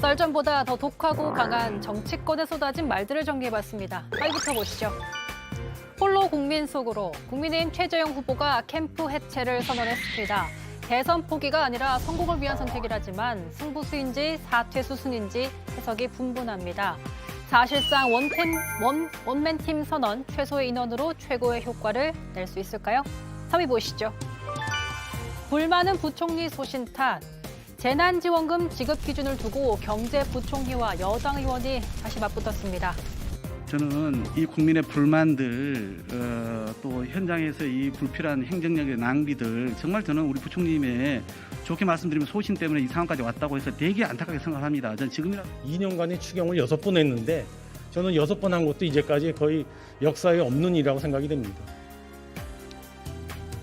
썰전보다 더 독하고 강한 정치권에 쏟아진 말들을 정리해봤습니다. 5위부터 보시죠. 홀로 국민 속으로 국민의힘 최재형 후보가 캠프 해체를 선언했습니다. 대선 포기가 아니라 성공을 위한 선택이라지만 승부수인지 사퇴 수순인지 해석이 분분합니다. 사실상 원맨팀 선언 최소의 인원으로 최고의 효과를 낼 수 있을까요? 3위 보시죠. 불만은 부총리 소신 탓. 재난지원금 지급 기준을 두고 경제부총리와 여당 의원이 다시 맞붙었습니다. 저는 이 국민의 불만들 또 현장에서 이 불필요한 행정력의 낭비들 정말 저는 우리 부총리님의 좋게 말씀드리면 소신 때문에 이 상황까지 왔다고 해서 되게 안타깝게 생각합니다. 저는 지금이라도 2년간의 추경을 6번 했는데 저는 6번 한 것도 이제까지 거의 역사에 없는 일이라고 생각이 됩니다.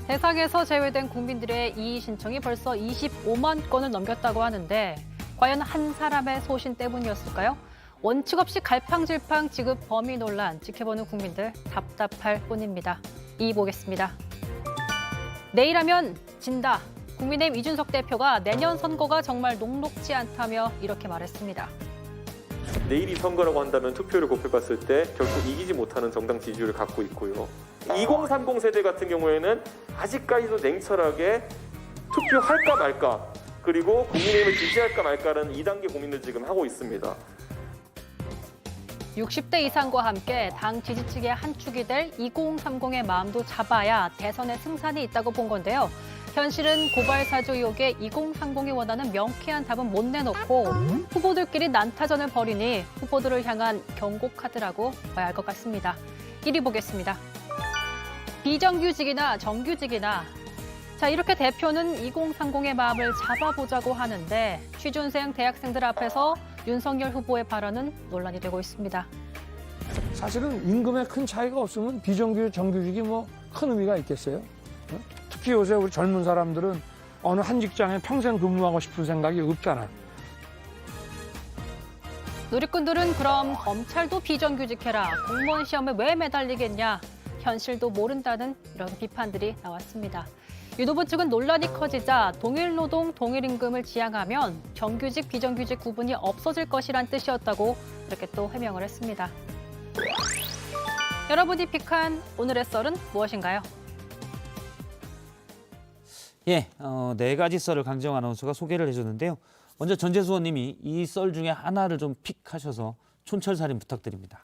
세상에서 제외된 국민들의 이의 신청이 벌써 25만 건을 넘겼다고 하는데 과연 한 사람의 소신 때문이었을까요? 원칙 없이 갈팡질팡 지급 범위 논란 지켜보는 국민들 답답할 뿐입니다. 2위 보겠습니다. 내일 하면 진다. 국민의힘 이준석 대표가 내년 선거가 정말 녹록지 않다며 이렇게 말했습니다. 내일이 선거라고 한다면 투표율을 곱해봤을 때 결코 이기지 못하는 정당 지지율을 갖고 있고요. 2030 세대 같은 경우에는 아직까지도 냉철하게 투표할까 말까 그리고 국민의힘을 지지할까 말까라는 2단계 고민을 지금 하고 있습니다. 60대 이상과 함께 당 지지층의 한 축이 될 2030의 마음도 잡아야 대선에 승산이 있다고 본 건데요. 현실은 고발 사주 의혹에 2030이 원하는 명쾌한 답은 못 내놓고 후보들끼리 난타전을 벌이니 후보들을 향한 경고 카드라고 봐야 할 것 같습니다. 1위 보겠습니다. 비정규직이나 정규직이나 자 이렇게 대표는 2030의 마음을 잡아보자고 하는데 취준생 대학생들 앞에서 윤석열 후보의 발언은 논란이 되고 있습니다. 사실은 임금에 큰 차이가 없으면 비정규직, 정규직이 뭐 큰 의미가 있겠어요? 특히 요새 우리 젊은 사람들은 어느 한 직장에 평생 근무하고 싶은 생각이 없잖아. 누리꾼들은 그럼 검찰도 비정규직해라. 공무원 시험에 왜 매달리겠냐. 현실도 모른다는 이런 비판들이 나왔습니다. 윤 후보 측은 논란이 커지자 동일노동, 동일임금을 지향하면 정규직, 비정규직 구분이 없어질 것이란 뜻이었다고 이렇게 또 해명을 했습니다. 여러분이 픽한 오늘의 썰은 무엇인가요? 예, 네 가지 썰을 강지영 아나운서가 소개를 해줬는데요. 먼저 전재수 의원님이 이 썰 중에 하나를 좀 픽하셔서 촌철살인 부탁드립니다.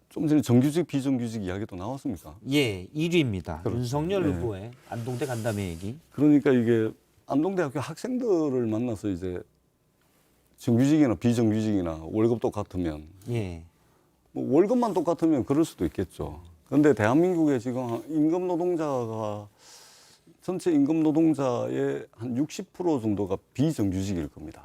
좀 전에 정규직, 비정규직 이야기도 나왔습니까? 예, 1위입니다. 그렇죠. 윤석열 네. 후보의 안동대 간담회 얘기. 그러니까 이게 안동대학교 학생들을 만나서 이제 정규직이나 비정규직이나 월급 똑같으면 예, 뭐 월급만 똑같으면 그럴 수도 있겠죠. 그런데 대한민국에 지금 임금 노동자가 전체 임금 노동자의 한 60% 정도가 비정규직일 겁니다.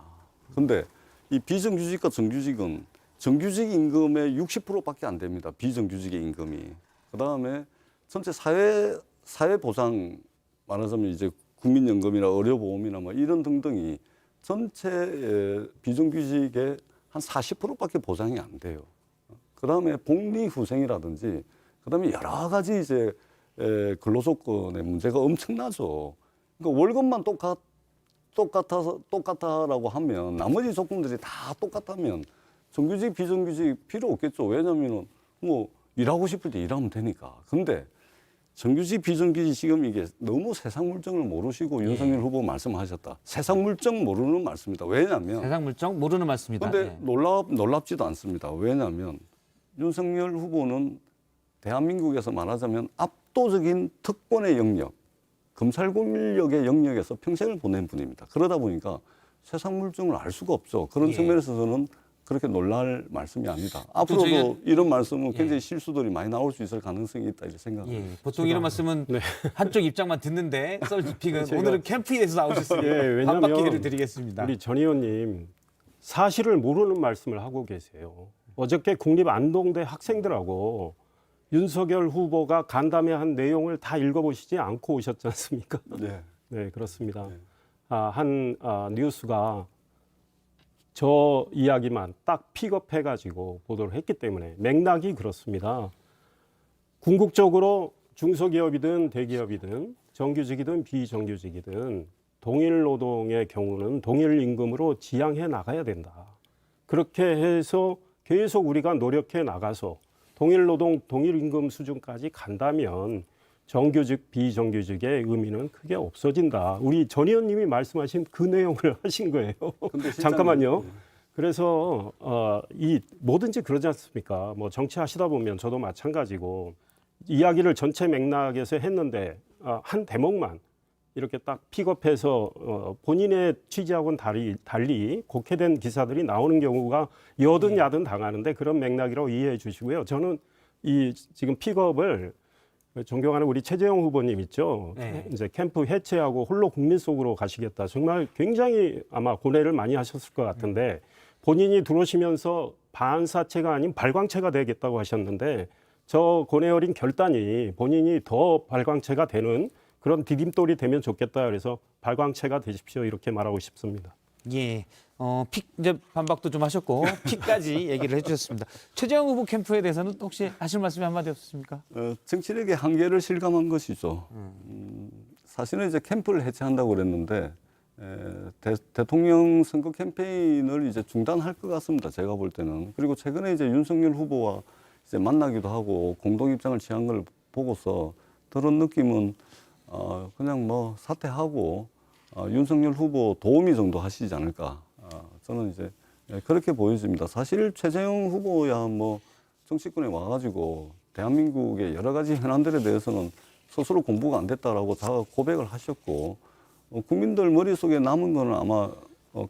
그런데 이 비정규직과 정규직은 정규직 임금의 60%밖에 안 됩니다. 비정규직의 임금이. 그다음에 전체 사회 보장 말하자면 이제 국민연금이나 의료보험이나 뭐 이런 등등이 전체 비정규직의 한 40%밖에 보장이 안 돼요. 그다음에 복리후생이라든지 그다음에 여러 가지 이제 근로조건의 문제가 엄청나죠. 그러니까 월급만 똑같다라고 하면 나머지 조건들이 다 똑같다면 정규직, 비정규직 필요 없겠죠. 왜냐하면 뭐 일하고 싶을 때 일하면 되니까. 근데 정규직, 비정규직 지금 이게 너무 세상 물정을 모르시고 윤석열 후보 말씀하셨다. 세상 물정 모르는 말씀입니다. 왜냐하면 세상 물정 모르는 말씀입니다. 근데 예. 놀랍지도 않습니다. 왜냐하면 윤석열 후보는 대한민국에서 말하자면 압도적인 특권의 영역, 검찰 권력의 영역에서 평생을 보낸 분입니다. 그러다 보니까 세상 물정을 알 수가 없죠. 그런 예. 측면에서 저는 그렇게 놀랄 말씀이 아니다. 앞으로도 저희가- 이런 말씀은 굉장히 예. 실수들이 많이 나올 수 있을 가능성이 있다 이렇게 생각합니다. 예, 보통 이런 말씀은 한쪽 입장만 듣는데 썰 픽은 오늘은 캠프에 대해서 나오셨습니다. 예, 왜냐하면 반박 기회를 드리겠습니다. 우리 전 의원님 사실을 모르는 말씀을 하고 계세요. 어저께 국립안동대 학생들하고 윤석열 후보가 간담회 한 내용을 다 읽어보시지 않고 오셨지 않습니까? 네. 네, 그렇습니다. 네. 한 뉴스가 저 이야기만 딱 픽업해가지고 보도를 했기 때문에 맥락이 그렇습니다. 궁극적으로 중소기업이든 대기업이든 정규직이든 비정규직이든 동일 노동의 경우는 동일 임금으로 지향해 나가야 된다. 그렇게 해서 계속 우리가 노력해 나가서 동일 노동, 동일 임금 수준까지 간다면 정규직, 비정규직의 의미는 크게 없어진다. 우리 전 의원님이 말씀하신 그 내용을 하신 거예요. 근데 실장님, 잠깐만요. 그래서 이 뭐든지 그러지 않습니까? 뭐 정치하시다 보면 저도 마찬가지고 이야기를 전체 맥락에서 했는데 한 대목만 이렇게 딱 픽업해서 본인의 취지하고는 달리 곡해된 기사들이 나오는 경우가 여든 야든 당하는데 그런 맥락이라고 이해해 주시고요. 저는 이 지금 픽업을 존경하는 우리 최재형 후보님 있죠. 네. 이제 캠프 해체하고 홀로 국민 속으로 가시겠다. 정말 굉장히 아마 고뇌를 많이 하셨을 것 같은데 본인이 들어오시면서 반사체가 아닌 발광체가 되겠다고 하셨는데 저 고뇌 어린 결단이 본인이 더 발광체가 되는 그런 디딤돌이 되면 좋겠다. 그래서 발광체가 되십시오. 이렇게 말하고 싶습니다. 예, 픽 이제 반박도 좀 하셨고 픽까지 얘기를 해주셨습니다. 최재형 후보 캠프에 대해서는 혹시 하실 말씀이 한마디 없으십니까? 정치력의 한계를 실감한 것이죠. 사실은 이제 캠프를 해체한다고 그랬는데 대통령 선거 캠페인을 이제 중단할 것 같습니다. 제가 볼 때는. 그리고 최근에 이제 윤석열 후보와 이제 만나기도 하고 공동 입장을 취한 걸 보고서 들은 느낌은 그냥 뭐 사퇴하고 윤석열 후보 도우미 정도 하시지 않을까. 저는 이제 그렇게 보여집니다. 사실 최재형 후보야 뭐 정치권에 와가지고 대한민국의 여러 가지 현안들에 대해서는 스스로 공부가 안 됐다라고 자가 고백을 하셨고 국민들 머릿속에 남은 거는 아마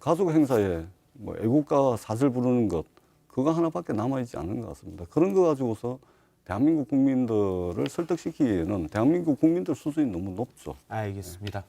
가족 행사에 뭐 애국가 사슬 부르는 것 그거 하나밖에 남아있지 않은 것 같습니다. 그런 거 가지고서 대한민국 국민들을 설득시키기에는 대한민국 국민들 수준이 너무 높죠. 알겠습니다.